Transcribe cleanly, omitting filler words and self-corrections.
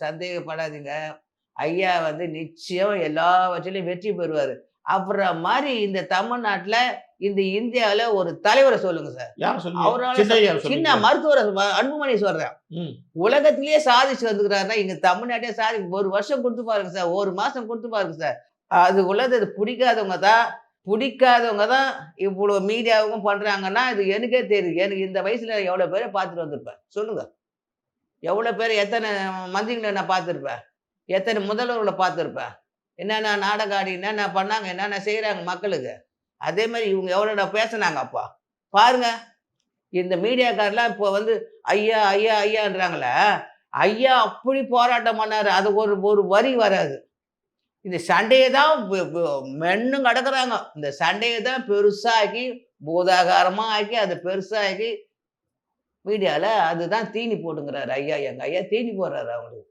சந்தேகப்படாதீங்க. ஐயா வந்து நிச்சயம் எல்லாவற்றிலும் வெற்றி பெறுவாரு. அப்புறம் மாரி இந்த தமிழ்நாட்டுல, இந்த இந்தியாவுல ஒரு தலைவர சொல்லுங்க சார். யார சொன்னீங்க? அவரால சின்னையாவ சின்ன சொன்னீங்களா? மருத்துவர அன்புமணி சொல்றேன். ம். உலகத்திலேயே சாதிச்சு வந்துருக்காருன்னா, இங்க தமிழ்நாட்டையே 1 வருஷம் குடுத்து பாருங்க சார். 1 மாசம் குடுத்து பாருங்க சார். அது உள்ளது புடிக்காதவங்க தான் இவ்ளோ மீடியாவுக்கும் பண்றாங்கன்னா, இது எனக்கே தெரியுது. எனக்கு இந்த வயசுல எவ்வளோ பேர பார்த்துட்டு வந்திருப்பேன். சொல்லுங்க. எவ்வளோ பேர் எத்தன மந்திரிகள நான் பார்த்துருப்பேன். எத்தன முதல்வர்கள பார்த்துருப்பேன். என்னென்ன நாடகம் ஆடி, என்னென்ன பண்ணாங்க, என்னென்ன செய்றாங்க மக்களுக்கு. அதே மாரி இவங்க எவ்வளோடா பேசுனாங்க அப்ப. பாருங்க. இந்த மீடியாக்காரலாம் இப்போ வந்து ஐயா, ஐயா, ஐயான்றாங்களே, ஐயா அப்படி போராட்டம் பண்ணாரு. அது ஒரு ஒரு வரி வராது. இந்த சண்டைய தான் மென்னு கிடக்குறாங்க. இந்த சண்டைய தான் பெருசாக்கி, பூதாகாரமா ஆக்கி, அத பெருசாக்கி மீடியால அதுதான் தீனி போடுங்கிறாரு ஐயா. எங்க ஐயா தீனி போடுறாரு அவங்களுக்கு.